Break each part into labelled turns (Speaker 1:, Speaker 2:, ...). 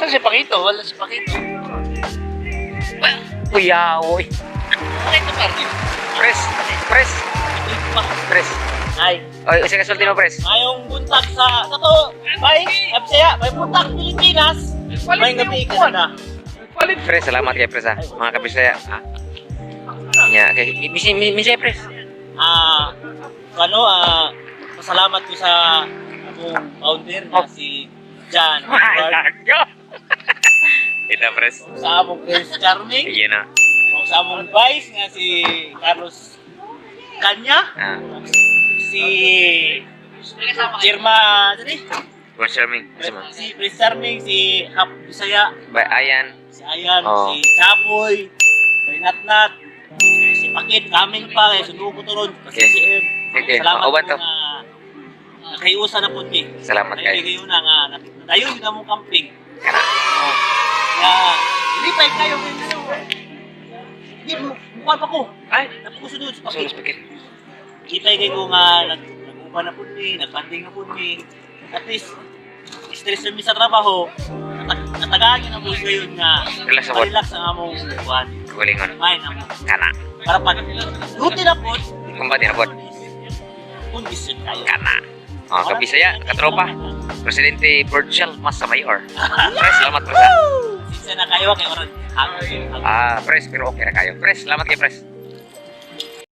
Speaker 1: Asa si Pakito? Wala si Pakito.
Speaker 2: Kuya, oy.
Speaker 1: Pakito pa rin.
Speaker 2: Pres.
Speaker 1: Ay.
Speaker 2: Oy, kasi kasulti mo, pres.
Speaker 1: Mayong buntag sa to. Bay, absaya, may buntag Pilipinas. May gabi ka na.
Speaker 2: Pres, salamat kay pres ha. Mga kabisaya. Ha? Nya, kay misi pres.
Speaker 1: Pasalamat ko sa akong founder na si John Edward.
Speaker 2: Ito, pres.
Speaker 1: Sa among Prince Charming.
Speaker 2: Iyan na.
Speaker 1: Sa among vice nga si Carlos Kanya.
Speaker 2: Ah,
Speaker 1: Si Irma,
Speaker 2: good charming. Sama.
Speaker 1: si Prince Charming, si Hap Bisaya,
Speaker 2: Bay Ayan.
Speaker 1: si Ayan,
Speaker 2: Oh.
Speaker 1: si Chapoy, si Natnat, si Pakit, kaming pa, kaya sunuko to ron, kasi
Speaker 2: Okay.
Speaker 1: si M.
Speaker 2: Okay,
Speaker 1: Salamat
Speaker 2: mauban
Speaker 1: po
Speaker 2: to.
Speaker 1: na nakayusa na po ni.
Speaker 2: Salamat kayo.
Speaker 1: Kayo na nga, nadayo yun na mong camping.
Speaker 2: Kana.
Speaker 1: Kaya, lipay kayo kayo. Hindi, mukha pa ko.
Speaker 2: Ay,
Speaker 1: Napusunod sa
Speaker 2: sulos
Speaker 1: Pakit.
Speaker 2: pikir.
Speaker 1: Kita kayo nga, nag-uba na po ni, nag-banding na po ni. At least, stress kami sa trabaho, natagagin na po ngayon nga,
Speaker 2: Relax ako.
Speaker 1: relax ang among buwan.
Speaker 2: Kulingon.
Speaker 1: Kumain na po.
Speaker 2: Kana.
Speaker 1: Para pag luti na po,
Speaker 2: Kumbati na po.
Speaker 1: kondisyon kayo.
Speaker 2: Kana. Oh, kabisaya, katropa. Presidente Virgil Masa Mayor. Pres, salamat pres ha.
Speaker 1: Sinsa na kayo, kay oran.
Speaker 2: Ah, pres, pero okay na kayo. Pres, salamat kay pres.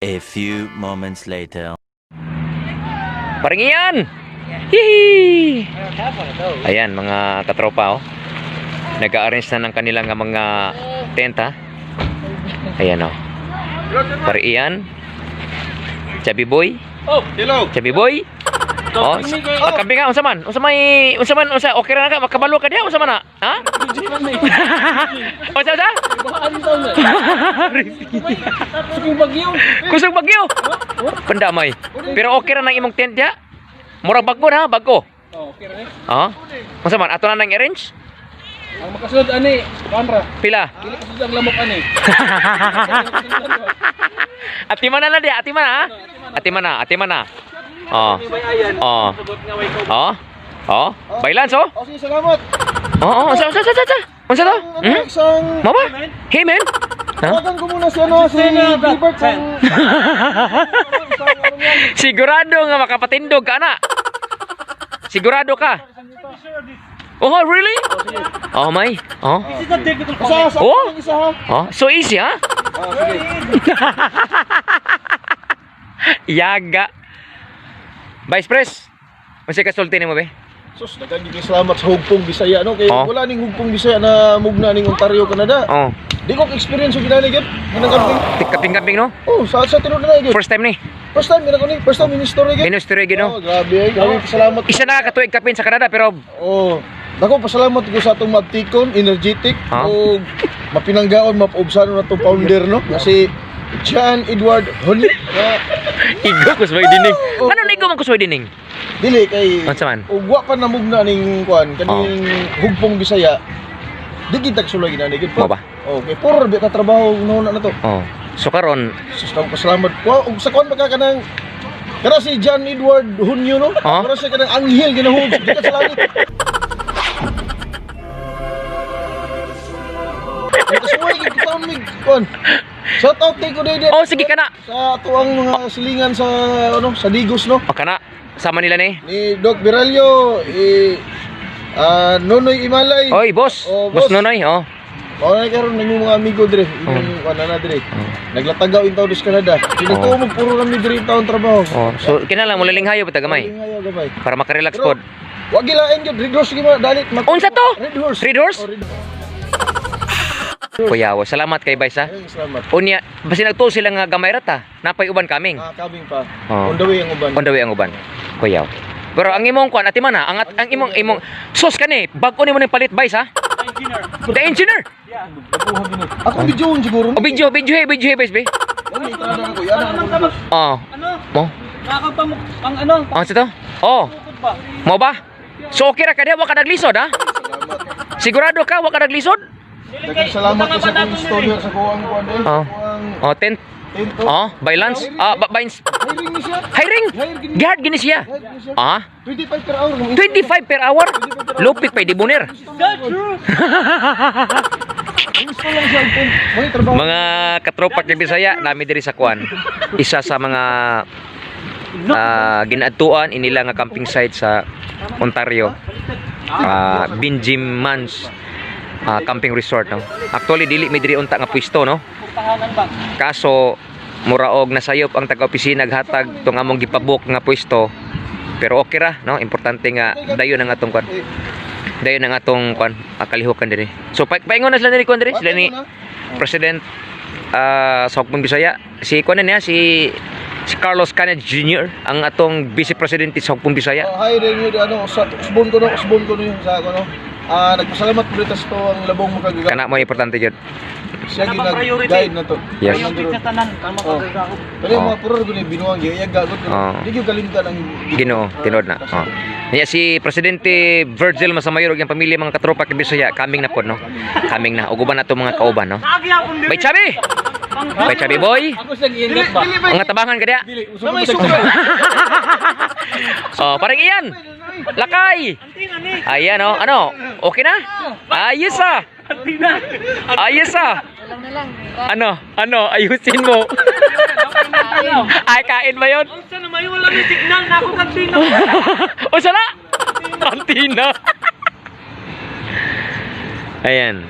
Speaker 3: A few moments later.
Speaker 2: Paringian! Hihi! Ayan, mga katropa, oh. Nag-a-arrange na ng kanilang mga tenta. Ayan, oh. Parian. Chabi boy.
Speaker 1: Oh, hello.
Speaker 2: Chabi boy. Oh, kambing nga, unsa man? Unsa okay ra na ka, makabalo ka diha, unsa man na? Ha? Unsa? Kusog bagyo. Pandamay. Pero okay ra nang imong tent diha. Murag bago na, bago.
Speaker 4: Oh, okay ra ni.
Speaker 2: Ha? Unsa man? Ato na nang arrange?
Speaker 4: Ang makasunod ani, kanra.
Speaker 2: Pila?
Speaker 4: Dili kasunod ang lamok ani.
Speaker 2: Ati mana na dia, ati mana ha? Ati mana. Oh. Oh. Oh. Oh. Bailan so?
Speaker 4: Oh, sige, salamat.
Speaker 2: Oh, unsa to? Hmm?
Speaker 4: Isang
Speaker 2: Mo ba? Hey man. Ha?
Speaker 4: tawagan ko muna si Gilbert kung
Speaker 2: Sigurado nga makapatindog ka na. Sigurado ka. Oh, really? Oh, may. Oh.
Speaker 4: sa
Speaker 2: Oh?
Speaker 4: isa ha.
Speaker 2: Oh, so easy ha?
Speaker 4: Sige.
Speaker 2: Yaga. Vice Pres. Masih kasulti ni mo be?
Speaker 4: Sus, daghang gyud salamat sa Hugpong Bisaya no kay
Speaker 2: Oh.
Speaker 4: wala ning Hugpong Bisaya na mugna ning Ontario, Canada.
Speaker 2: Oh.
Speaker 4: Di ko experience yung ginani gyud. Ginagamping.
Speaker 2: Kaping-kaping no?
Speaker 4: Oh, sa tinud na gyud.
Speaker 2: First time ni.
Speaker 4: First time ginako ni, first time in history gyud.
Speaker 2: Ministry gid
Speaker 4: Oh,
Speaker 2: no?
Speaker 4: grabe, grabe salamat.
Speaker 2: Isa na katuig kapin sa Canada pero
Speaker 4: Oh, dako pasalamat ko sa atong magtikon, energetic
Speaker 2: Ha?
Speaker 4: o mapinanggaon mapaubsan na itong founder no kasi John Edward Honey na
Speaker 2: igo ko sa dining.
Speaker 4: Oh.
Speaker 2: Ano na igo man ko sa dining?
Speaker 4: dili kay
Speaker 2: Unsa man?
Speaker 4: ugwa pa na mugna ning kuan kaning Hugpong Bisaya di kita sulay ginani gid
Speaker 2: Mo ba?
Speaker 4: Okay, puro bi ta trabaho una na to.
Speaker 2: Oh. So karon,
Speaker 4: Sus ka pasalamat ko ug sa kuan ba ka kanang kana si John Edward Hunyo no?
Speaker 2: Ha?
Speaker 4: Para siya kanang anghel ginahug di ka sa langit. Kasuway gid kita mig kuan. Shout out kay ko dede.
Speaker 2: oh sige kana.
Speaker 4: Sa tuang mga silingan sa sa Digos no.
Speaker 2: O kana sama nila ni.
Speaker 4: Ni Doc Biralyo Nonoy Imalay.
Speaker 2: Oy, boss.
Speaker 4: Oh,
Speaker 2: Boss
Speaker 4: boss.
Speaker 2: Nonoy, oh.
Speaker 4: Mao na karon nang mga amigo dire, yung na dire. Naglatagaw in taon sa Canada. Pinatuo mo puro kami dire taon trabaho.
Speaker 2: Oh, so kinala mo lalinghayo pud gamay
Speaker 4: Ngayo gamay.
Speaker 2: para makarelax
Speaker 4: Pero,
Speaker 2: pod.
Speaker 4: wag gilain gyud Red Horse gyud dalit.
Speaker 2: Unsa to?
Speaker 4: Red Horse.
Speaker 2: Red Horse?
Speaker 4: Oh, Red Horse.
Speaker 2: Kuya, salamat kay Vice ha.
Speaker 4: Ay, salamat.
Speaker 2: Unya, basi nagtuo sila nga gamay rata. Napay uban kaming.
Speaker 4: Kabing pa.
Speaker 2: Oh.
Speaker 4: On the way ang uban.
Speaker 2: On the way ang uban. Kuya. Pero ang imong kuan ati man ha, ang imong sos kani, bag-o nimo ning palit Vice ha. The engineer.
Speaker 4: Ako video siguro.
Speaker 2: O video Vice be.
Speaker 4: Ano itada ko yan ang
Speaker 2: Oh.
Speaker 1: Ano?
Speaker 2: Mo.
Speaker 1: Nakakapamuk, ang ano?
Speaker 2: Ang sito? Oh.
Speaker 1: Ba?
Speaker 2: Mo ba? So okay ra ka diha wa ka naglisod ha? Sigurado ka wa ka naglisod?
Speaker 4: Daghang salamat ko sa kong istorya sa kuang kuan
Speaker 2: Oh. Oh,
Speaker 4: Tento.
Speaker 2: Oh, Bailance. Bains.
Speaker 4: Hiring ni siya.
Speaker 2: Hiring. Gihard gini siya.
Speaker 4: Hiring ni siya.
Speaker 2: Ah,
Speaker 4: 25 per hour.
Speaker 2: 25 per hour. Lupit pa di bunir.
Speaker 4: Gusto lang siya. May trabaho.
Speaker 2: Mga katropa kay Bisaya, nami diri sa kuan. Isa sa mga ginaadtuan inila nga camping site sa Ontario. Benjamins camping resort, no. Actually dili mi diri unta nga pwesto, no. Kaso muraog nasayop ang taga-opisina naghatag tong among gipabook nga pwesto. Pero okay ra, no. Importante nga dayon ang atong kuan. Dayon ang atong kuan kalihukan diri. So paingon na sila ni kuan diri, sila ni President sa Hukbong Bisaya. Si kuan niya si Carlos Canet Jr. ang atong Vice President sa Hukbong Bisaya.
Speaker 4: Hiring yun, usbon ko no yung sa ako, no. Nagpasalamat po dito sa to ang labong makagagamit.
Speaker 2: Kana mo importante jud.
Speaker 4: Siya ginag-guide na to.
Speaker 2: Yes.
Speaker 4: Pero yung mga puror ko ni binuang giyag gagot ko. Di yung kalimtan ang
Speaker 2: Ginoo, tinod na. Oh. Nya si Presidente Virgil Masamayor ug ang pamilya mga katropa kay Bisaya kaming na pod, no. Kaming na uguban nato mga kauban, no. Bay Chabi. Bay Chabi boy. Mga tabangan ka dia.
Speaker 4: may suga.
Speaker 2: Oh, parang iyan. Lakay. Ayan, oh. Ano? Okay na? Ayos ah. Ayos ah. Ano? Ayusin mo. Ay, kain ba yun?
Speaker 1: Unsa na may wala may signal na ako kantina.
Speaker 2: O, sana? Kantina. Ayan.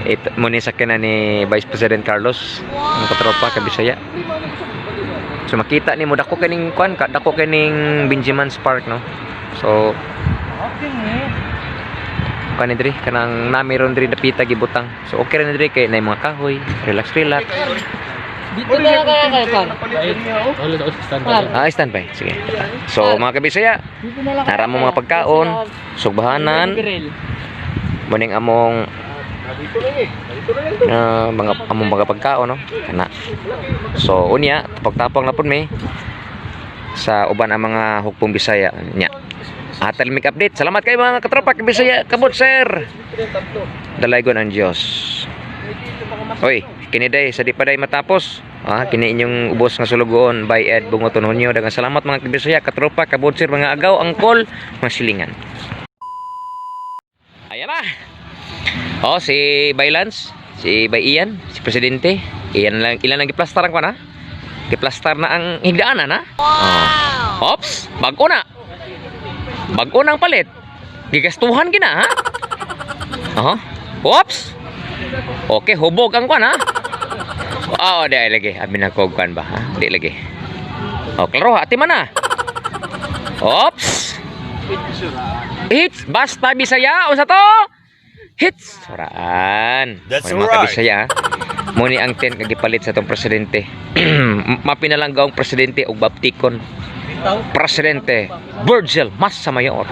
Speaker 2: Ito, muna sakyan na ni Vice President Carlos. Ang katropa, kabisaya. So, makita ni mo, dako kaning kwan, dako kaning Benjamin's Park, no? So, kanin diri kanang namiron diri napita gibutang. So okay ra na diri kay nay mga kahoy, relax.
Speaker 5: Dito na kaya kan.
Speaker 2: Standby. Sige. So mga kabisaya, nara mo mga pagkaon, sugbahanan, muning among mga pagkaon, no? Kana. So unya tapang na pud mi sa uban ang mga Hukbong Bisaya nya. Atal mig update. Salamat kayo mga katropa kay Bisaya kabot sir. Dalaygon ang Dios. Oy, kini day sa di pa day matapos. Kini inyong ubos nga sulugoon by Ed Bungoton Hunyo. Daghang salamat mga Bisaya katropa kabot sir mga agaw angkol mga silingan. Ayan na. Oh, si Bailance, si Bay Ian, si Presidente. Ilan lang giplastaran ko na. Giplastar na ang higdaanan, ha? Wow. Ops, bago na. Bago nang palit. Gigastuhan gina, ha? Ops. Okay, hubog ang kwan, ha? Di lagi. Abi na kog kwan ba, ha? Di lagi. Klaro, ati man na. Ops. Hits, basta Bisaya, unsa to? Hits. Suraan.
Speaker 3: That's
Speaker 2: mga
Speaker 3: right.
Speaker 2: Kabisaya, muni ang tent kagipalit sa tong presidente. Mapinalanggaong presidente og baptikon. Presidente Virgil Masamayor.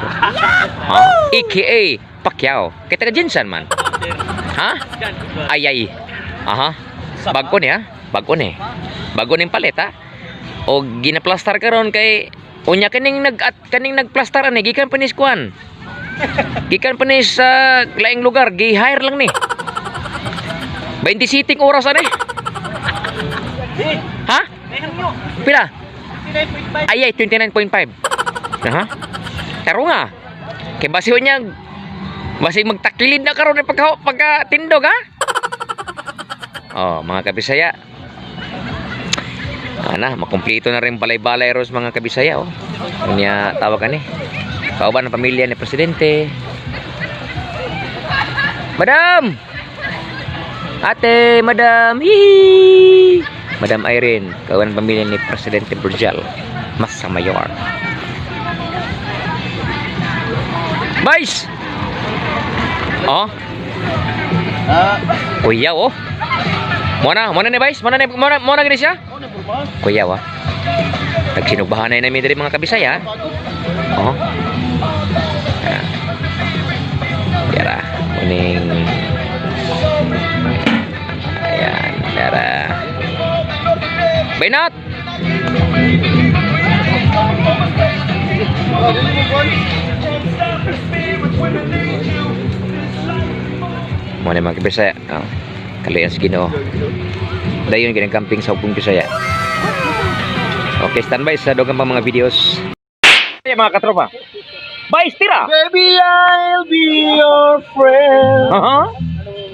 Speaker 2: AKA Pacquiao. Kay taga Jinsan man. Ha? Ayay. Aha. Bago ni ha? Bago ni. Bago ning palit ha. O ginaplastar karon kay unya kaning nagplastaran ni gikan panis kuan. Gikan panis sa laing lugar, gi-hire lang ni. 20 sitting oras ani. Ha? Pila? Ay 29.5. Aha. Taro nga. Kay basiho niya basi magtaklid na karon pagka tindog ha. Oh, mga Kabisaya. Makumpleto na rin balay-balay ros mga Kabisaya, oh. Unya tawag ani. Kauban ng pamilya ni Presidente. Madam! Ate, Madam! Hihi! Madam Irene, kauban ng pamilya ni Presidente Virgil Masamayor. Vice! Oh? Kuya, oh? Muna ni Vice? Muna gini siya? Kuya, oh? Nagsinugbahanay namin dari mga Kabisaya. Oh. Yara, muning. Ayan, yara. Bainat. Muna mga Kabisaya. Oh. Kalian sa Ginoo. Dayon ginagamping sa Ugong Bisaya. Okay, standby sa dogang pang mga videos. Ay, mga katropa. Bye, tira!
Speaker 4: Baby, I'll be your friend.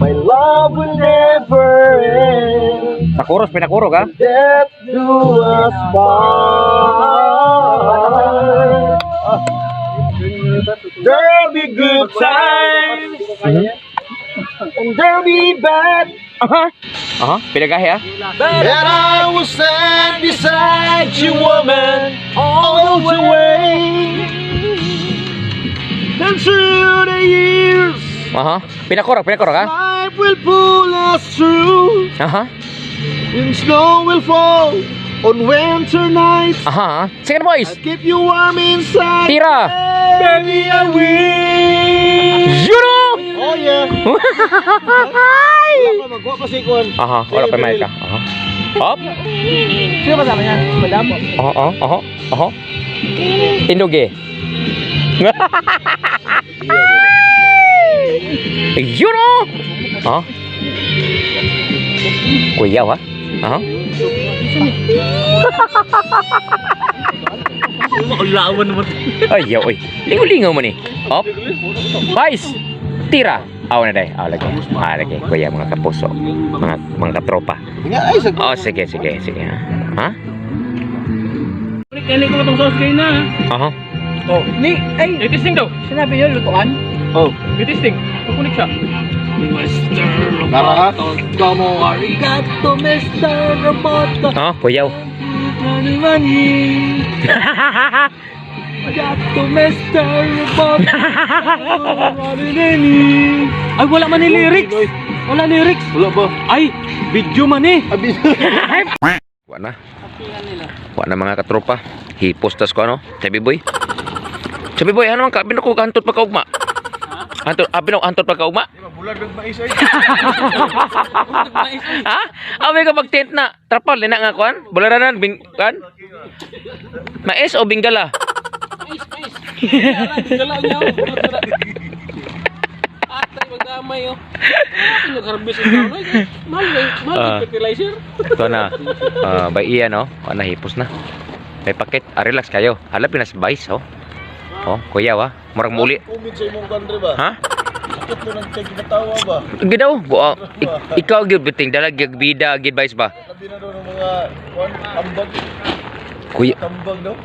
Speaker 4: My love will never end.
Speaker 2: Nakuros, pinakuro ka?
Speaker 4: Death do us part. There'll be good times and there'll be bad.
Speaker 2: Pinagahe,
Speaker 4: And I will stand beside you, woman, all the way. And through the years,
Speaker 2: Pinakuro ka?
Speaker 4: life will pull us through. And snow will fall on winter nights.
Speaker 2: Sige na, boys!
Speaker 4: Keep you warm inside.
Speaker 2: Tira!
Speaker 4: Baby, I will.
Speaker 2: Juno!
Speaker 4: Oh, yeah. Wala pa, magwa pa si Kwan.
Speaker 2: Wala pa may ka. Hop!
Speaker 5: Sino kasama niya? Madam?
Speaker 2: Indugi. Juno! Kuya, ha?
Speaker 1: Maulawan naman.
Speaker 2: Ayaw, oy. Lingaw-lingaw mo ni. Hop! Boys! Tira! Aw na day. Lagi. Kuya, mga kapuso. Mga katropa.
Speaker 4: Nga, ay, sa
Speaker 2: Sige. Ha?
Speaker 5: Kailan ko itong sauce kayo na. Oh, Bitisting daw. Sinabi yun, lutuan?
Speaker 4: Oh,
Speaker 5: Bitisting. Kukunik siya.
Speaker 4: tara ka.
Speaker 5: Arigato, Mr. Roboto.
Speaker 2: Kuyaw.
Speaker 5: Arigato, Mr. Roboto. Ay, wala man ni lyrics. Wala lyrics.
Speaker 4: Wala ba?
Speaker 5: Ay, video man eh.
Speaker 4: Abi.
Speaker 2: Wala mga katropa. Hipostas ko ano? Sabi boy, ano man ka? Binuko ka hantot pagkaugma. Hantot pagkaugma?
Speaker 4: Bulag ng mais ay.
Speaker 2: Ha? Awi ka mag-tent na. Trapal, lina nga kuan? Bularanan, kan? Mais o bingala?
Speaker 5: Gala niya. Atay, magdamay oh. Nag-harvest ito. Mahal fertilizer.
Speaker 2: Ito na. By iyan, oh. Nahipos na. May pakit. Relax kayo. Hala, pinasbice, oh. Kuya, murag muli.
Speaker 4: Kumit sa imong country ba?
Speaker 2: Ha?
Speaker 4: Sakit mo nang kagitawa ba?
Speaker 2: Gidaw. Ikaw, gid biting. Dalag, bida, gid vice ba?
Speaker 4: Labi na daw ng mga ambag.
Speaker 2: Kuya,
Speaker 4: Tambag daw.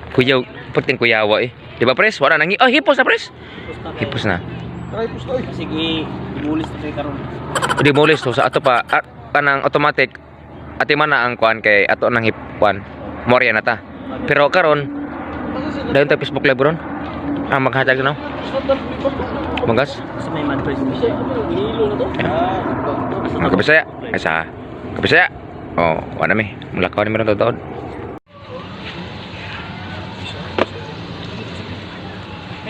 Speaker 2: puting kuyawa eh. Di ba, pres? Wala nang... hipos na, pres. Hipos na.
Speaker 4: Try pusto ay.
Speaker 1: Sige, imulis na kayo karon.
Speaker 2: Di mulis to sa ato pa kanang automatic ati man na ang kuan kay ato nang hipuan morya na ta. Pero karon dayon ta Facebook live ron. Maghatag na. Magas.
Speaker 1: Sa may man press siya.
Speaker 2: Kabisaya. Asa. Kabisaya. Wala mi. Mulakaw ni meron tawon.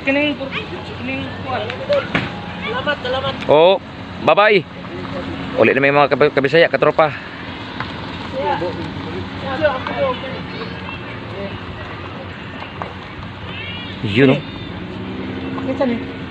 Speaker 5: Kining kuwan. Salamat.
Speaker 2: Bye-bye. Ulit na may mga kabisaya katropa. Yun, no?
Speaker 5: Kinsa ni?